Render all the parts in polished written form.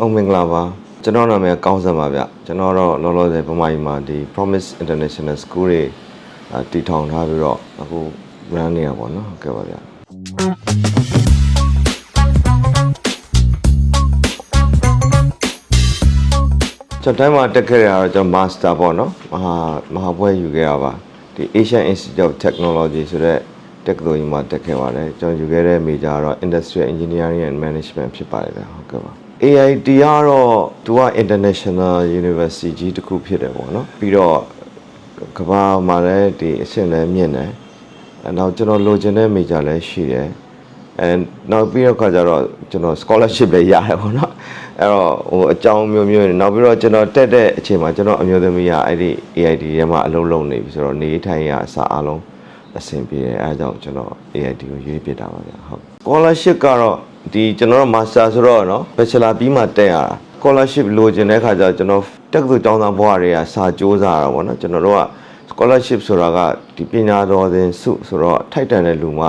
ဟုတ်မင်္ဂလာပါကျွန်တော်နာမည်ကောင်းစံပါဗျကျွန်တော်တော့လောလောဆယ်ပမာကြီးမှာဒီ Promise International School တွေတည်ထောင်ထားပြီးတော့အခု brand နေရပါတော့ဟုတ်ကဲ့ပါဗျကျွန်တော်မှာတက်ခဲ့ရတော့ကျွန်တော် master ပေါ့နော်မဟာဘွဲယူခဲ့ရပါဒီ Asian Institute of Technology ဆိုတဲ့တက္ကသိုလ်ကြီးမှာတက်ခဲ့ပါတယ်ကျွန်တော်ယူခဲ့တဲ့ major ကတော့ Industrial Engineering and Management ဖြစ်ပါတယ်ဗျဟုတ်ကဲ့ပါAIT ကတော့သူက International University ကြီးတစ်ခုဖြစ်တယ်ပေါ့နော်ပြီးတော့ကမ္ဘာမှာလည်းဒီအဆင့်လည်းမြင့်တယ်နောက်ကျွန်တော်လိုချင်တဲ့ major လည်းရှိတယ်နောက်ပြီးတော့ခါကျတော့ကျွန်တော် scholarship လည်းရတယ်ပေါ့နော်အဲ့တော့အကြောင်းမျိုးမျိုးနောက်ပြီးတော့ကျွန်တော်တက်တဲ့အချိန်မှာကျွန်တော်အမျိုးသမီးကအဲ့ဒီ AIT ထဲမှာအလုပ်လုပ်နေပြီဆိုတော့နေထိုင်ရအစားအလုံးအဆင်ပြေတယ်အဲဒါကြောင့်ကျွန်တော် AIT ကိုရွေးပြစ်တာပါဗျဟုတ် scholarship ကတော့ဒီကျွန်တော်တို့ master ဆိုတော့เนาะ bachelor ပြီးမှတက်ရတာ scholarship လိုချင်တဲ့ခါကျတော့ကျွန်တော်တက္ကသိုလ်ကျောင်းသားဘဝတွေကစာစူးစမ်းရတာပေါ့နော်ကျွန်တော်တို့က scholarship ဆိုတာကဒီပညာတော်သင်ဆုဆိုတော့ထိုက်တန်တဲ့လူမှ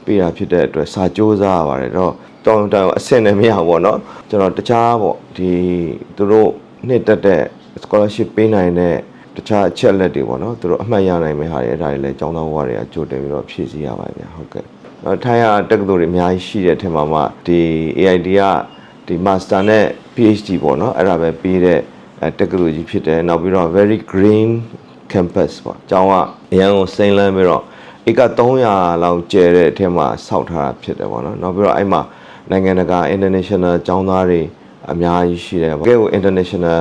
ပေးတာဖြစ်တဲ့အတွက်စာစူးစမ်းရပါတယ်တော့တောင်းတအဆင့်နဲ့မရဘူးပေါ့နော်ကျွန်တော်တခြားပေါ့ဒီသူတို့နှစ်တက်တဲ့ scholarship ပေးနိုင်တဲ့တခြားအချက်လက်တွေပေါ့နော်သူတို့အမှတ်ရနိုင်မယ့်ဟာတွေအဲ့ဒါတွေလည်းကျောင်းသားဘဝတွေကကြိုတင်ပြီးတော့ဖြည့်ဆည်းရပါတယ်ဗျဟုတ်ကဲ့ထိုင်းရတက္ကသိုလ်တွေအများကြီးရှိတဲ့အထက်မှာမှဒီ AIT ကဒီ master နဲ့ PhD ပေါ့နော်အဲ့ဒါပဲပြီးတဲ့တက္ကသိုလ်ကြီးဖြစ်တယ်နောက်ပြီးတော့ very green campus ပေါ့ကျောင်းကအရန်ကိုစိမ့်လန်းပြီးတော့ဧက300လောက်ကျဲတဲ့အထက်မှာဆောက်ထားတာဖြစ်တယ်ပေါ့နော်နောက်ပြီးတော့အဲ့မှာနိုင်ငံတကာ international ကျောင်းသားတွေအများကြီးရှိတယ်ပေါ့ကဲကို international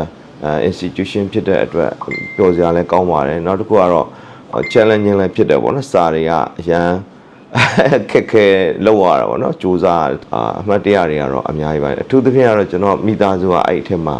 institution ဖြစ်တဲ့အတွက်ပျော်စရာလည်းကောင်းပါတယ်နောက်တစ်ခုကတော့ challenging လည်းဖြစ်တယ်ပေါ့နော်စာတွေကအရန်ခက်ခဲလောက်ရတာပေါ့နော်စူးစမ်းအမှတ်တရတွေကတော့အများကြီးပါတယ်အထူးသဖြင့်ကတော့ကျွန်တော်မိသားစုကအဲ့အထက်မှာ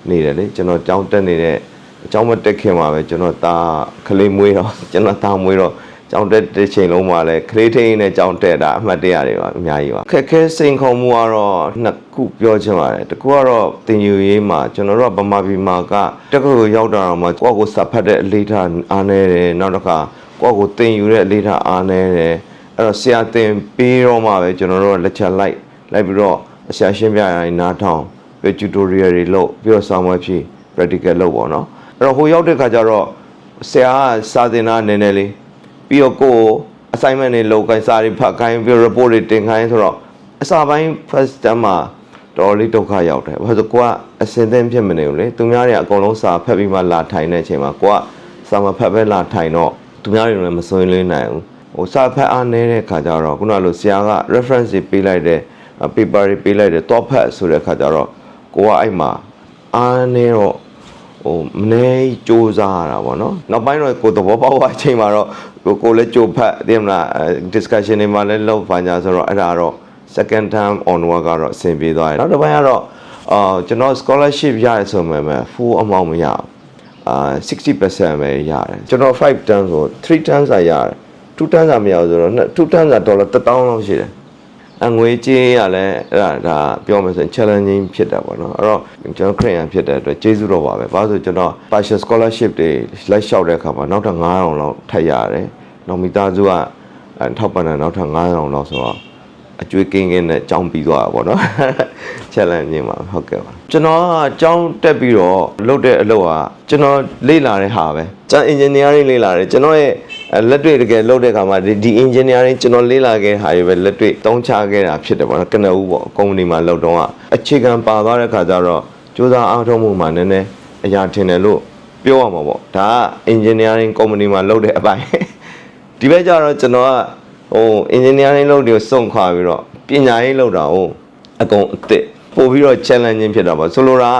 နေတယ်လေကျွန်တော်ကျောင်းတက်နေတဲ့အကျောင်းမတက်ခင်မှာပဲကျွန်တော်သားကလေးမွေးတော့ကျွန်တော်သားမွေးတော့ကျောင်းတက်တဲ့ချိန်လုံးမှာလည်းကလေးထိန်းနဲ့ကျောင်းတက်တာအမှတ်တရတွေပါအများကြီးပါခက်ခဲစိန်ခေါ်မှုကတော့နှစ်ခုပြောချင်ပါတယ်တစ်ခုကတော့တင်ယူရေးမှာကျွန်တော်တို့ကဗမာပြည်မှာကတက္ကသိုလ်ရောက်တာတော့မှကိုယ့်ကိုစာဖတ်တဲ့အလေးထားအားနေတယ်နောက်တစ်ခါကိုယ့်ကိုတင်ယူတဲ့အလေးထားအားနေတယ်အဲ့တော့ဆရာသင်ပြီးတော့မှပဲကျွန်တော်တို့လက်ချက်လိုက်ပြီးတော့ဆရာရှင်းပြရရင်နားထောင်ပြီး tutorial တွေလုပ်ပြီးတော့စာမွေးဖြည့် practical လုပ်ပေါ့နော်အဲ့တော့ဟိုရောက်တဲ့ခါကျတော့ဆရာကစာသင်တာနည်းနည်းလေးပြီးတော့ကိုယ် assignment တွေလုပ်ခိုင်းစာတွေဖတ်ခိုင်းပြီး report တွေတင်ခိုင်းဆိုတော့အစာပိုင်း first term မှာတော်လေးဒုက္ခရောက်တယ်ဘာလို့ကိုကအစင်သင်ဖြစ်မနေဘူးလေသူများတွေအကုန်လုံးစာဖတ်ပြီးမှလာထိုင်တဲ့အချိန်မှာကိုကစာမဖတ်ပဲလာထိုင်တော့သူများတွေလည်းမစွန့်လင်းနိုင်ဘူးဟိုစာဖတ်အားနေတဲ့ခါကျတော့ခုနလိုဆရာက reference တွေပေးလိုက်တဲ့ paper တွေပေးလိုက်တဲ့တော့ဖတ်ဆိုတဲ့ခါကျတော့ကိုကအဲ့မှာအားနေတော့ဟိုမနေစူးစားရတာပေါ့နော်နောက်ပိုင်းတော့ကိုသဘောပေါက်တဲ့အချိန်မှာတော့ကိုလည်းကြိုဖတ်သိမလား discussion တွေမှာလည်းလောက်ပါညာဆိုတော့အဲ့ဒါတော့ second term onward ကတော့အဆင်ပြေသွားတယ်နောက်တစ်ပိုင်းကတော့ကျွန်တော် scholarship ရတယ်ဆိုမှပဲ full amount မရဘူး60% ပဲရတယ်ကျွန်တော်5 terms ဆို3 terms ရတယ်2 terms မရဘူးဆိုတော့2 terms ဒေါ်လာ1000လောက်ရှိတယ်ငွေကြေးရလဲအဲ့ဒါပြောမယ်ဆိုရင် challenging ဖြစ်တာပေါ့နော်အဲ့တော့ကျွန်တော်ခရင်ဖြစ်တဲ့အတွက်ကျေးဇူးတော်ပါပဲဘာလို့ဆိုကျွန်တော် partial scholarship တွေလိုက်လျှောက်တဲ့အခါမှာနောက်ထပ်9000လောက်ထပ်ရတယ်နောက်မိသားစုကထောက်ပံ့တယ်နောက်ထပ်9000လောက်ဆိုတော့အကျွေးကင်းကင်းနဲ့ကြောင်းပြီးသွားတာပေါ့နော် challenging ပါဟုတ်ကဲ့ပါကျွန်တော်ကကြောင်းတက်ပြီးတော့လုပ်တဲ့အလုပ်ကကျွန်တော်လေ့လာတဲ့ဟာပဲကျွန်တော် engineering လေ့လာတယ်ကျွန်တော်ရဲ့လက်တွေ့တကယ်လုပ်တဲ့အခါမှာဒီ engineering ကျွန်တော်လေ့လာခဲ့ဟာတွေပဲလက်တွေ့တုံးချခဲ့တာဖြစ်တယ်ပေါ့နော်ကနဦးပေါ့ကုမ္ပဏီမှာလုပ်တော့အခြေခံပါသွားတဲ့အခါကျတော့စူးစမ်းအားထုတ်မှုမှာနည်းနည်းအရာထင်တယ်လို့ပြောရမှာပေါ့ဒါက engineering ကုမ္ပဏီမှာလုပ်တဲ့အပိုင်းဒီဘက်ကျတော့ကျွန်တော်ကဟို engineering လုပ်တယ်စုံခွာပြီးတော့ပညာရေးလုပ်တာဟုတ်အကုန်အစ်စ်ပို့ပြီးတော့ challenging ဖြစ်တာပေါ့ဆိုလိုတာ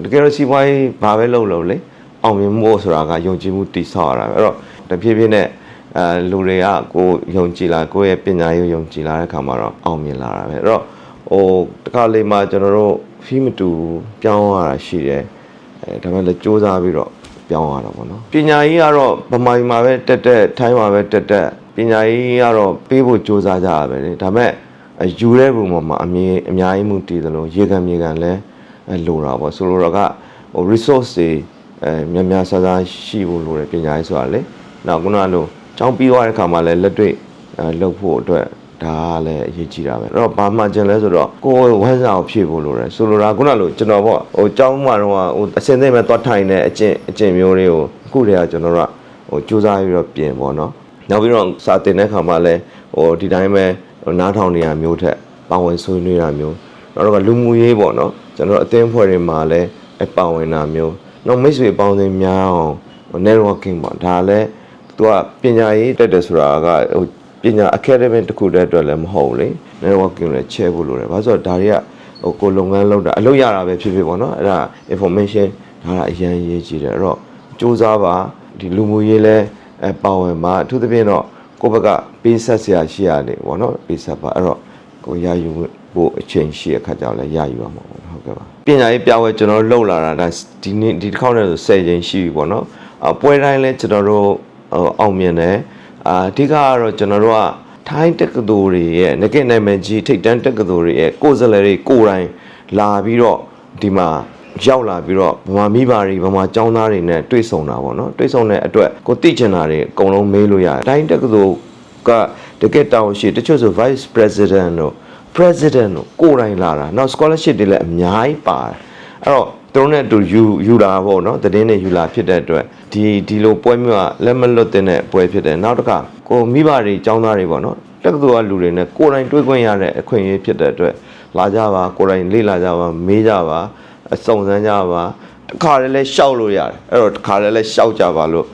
တကယ်တော့စီးပွားရေးဘာပဲလုပ်လေအောင်မြင်မှုဆိုတာကယုံကြည်မှုတည်ဆောက်ရတာပဲအဲ့တော့တဖြည်းဖြည်းနဲ့လူတွေကကိုယုံကြည်လာကိုယ့်ရဲ့ပညာရေးယုံကြည်လာတဲ့ခါမှာတော့အောင်မြင်လာတာပဲအဲ့တော့ဟိုတခါလေးမှာကျွန်တော်တို့ဖီးမတူပြောင်းရတာရှိတယ်ဒါပေမဲ့လည်းစူးစမ်းပြီးတော့ပြောင်းရတာပေါ့နော်ပညာရေးကတော့ဗမာပြည်မှာပဲတက်ထိုင်းမှာပဲတက်ပညာရေးကတော့ပေးဖို့စူးစမ်းကြရပဲလေဒါပေမဲ့ယူတဲ့ပုံမှာအများကြီးမှုတည်တယ်လို့ရေကန်မြေကန်လဲလိုတာပေါ့ဆိုလိုတော့ကဟို resource တွေများဆန်းရှိဖို့လိုတယ်ပညာရေးဆိုတာလေနောက်ခုနကလိုကျောင်းပြီးသွားတဲ့ခါမှာလည်းလက်တွေ့လုပ်ဖို့အတွက် ဒါကလည်းအရေးကြီးတာပဲအဲ့တော့ဘာမှကျင်လဲဆိုတော့ကိုယ်ဝမ်းစာကိုဖြည့်ဖို့လိုတယ်ဆိုလိုတာခုနလိုကျွန်တော်ပေါ့ဟိုကျောင်းမှာတော့ဟိုအစင်သိမ့်မဲ့သွားထိုင်တဲ့အကျင့်မျိုးတွေကိုအခုတည်းကကျွန်တော်တို့ဟိုစူးစမ်းပြီးတော့ပြင်ပေါ့နော်နောက်ပြီးတော့စာတင်တဲ့ခါမှာလည်းဟိုဒီတိုင်းပဲနားထောင်နေရမျိုးထက်ပါဝင်ဆွေးနွေးတာမျိုးနောက်တော့လူမှုရေးပေါ့နော်ကျွန်တော်အသင်းအဖွဲ့တွေမှာလည်းပါဝင်တာမျိုးနောက်မိတ်ဆွေအပေါင်းအသင်းများအောင် networking ပေါ့ဒါလည်းသူကပညာရေးတက်တယ်ဆိုတာကဟိုပညာ academic တခုတည်းအတွက်လည်းမဟုတ်လေ networking လည်းချဲဖို့လိုတယ်ဘာလို့ဆိုတော့ဒါတွေကဟိုကိုလုပ်ငန်းလုပ်တာအလုပ်ရတာပဲဖြစ်ဖြစ်ပေါ့နော်အဲ့ဒါ information ဒါကအရင်ရေးကြည့်တယ်အဲ့တော့စူးစမ်းပါဒီလူမှုရေးလဲပါဝင်မှာအထူးသဖြင့်တော့ကိုယ့်ဘက်ကပေးဆက်ဆရာရှိရတယ်ပေါ့နော်ပေးဆက်ပါအဲ့တော့ကိုရယူဖို့အချိန်ရှိတဲ့ခါကျတော့လည်းရယူရမှာပေါ့ဟုတ်ကဲ့ပါပညာရေးပြပွဲကျွန်တော်လှုပ်လာတာဒါဒီနေ့ဒီတစ်ခေါက်နဲ့ဆို10ချိန်ရှိပြီပေါ့နော်ပွဲတိုင်းလဲကျွန်တော်တို့အောင်မြင်တယ်အဓိကကတော့ကျွန်တော်တို့ကထိုင်းတက္ကသိုလ်တွေရဲ့ငကစ်နိုင်မယ်ကြီးထိတ်တန်းတက္ကသိုလ်တွေရဲ့ကိုယ်စားလှယ်တွေကိုယ်တိုင်လာပြီးတော့ဒီမှာရောက်လာပြီးတော့ဗမာမိဘတွေဗမာကျောင်းသားတွေနဲ့တွေ့ဆုံတာပေါ့နော်တွေ့ဆုံတဲ့အတွက်ကိုသိချင်တာတွေအကုန်လုံးမေးလို့ရတယ်တိုင်းတက္ကသိုလ်ကတကယ်တောင်းရှိတချို့ဆို vice president တို့ president တို့ကိုယ်တိုင်လာတာနောက် scholarship တွေလည်းအများကြီးပါတယ်အဲ့တော့သူတို့နဲ့တူယူလာပေါ့နော်သတင်းတွေယူလာဖြစ်တဲ့အတွက်ဒီလိုပွဲမျိုးကလက်မလွတ်တဲ့ပွဲဖြစ်တယ်နောက်တစ်ခါကိုမိဘတွေကျောင်းသားတွေပေါ့နော်တက္ကသိုလ်ကလူတွေနဲ့ကိုယ်တိုင်တွေ့ခွင့်ရတဲ့အခွင့်အရေးဖြစ်တဲ့အတွက်လာကြပါကိုယ်တိုင်လေ့လာကြပါမေးကြပါအစုံစမ်းကြပါတခါတည်းလဲရှောက်လို့ရတယ်အဲ့တော့တခါတည်းလဲရှောက်ကြပါလို့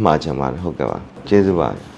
မှားချင်ပါတယ်ဟုတ်ကဲ့ပါကျေးဇူးပါ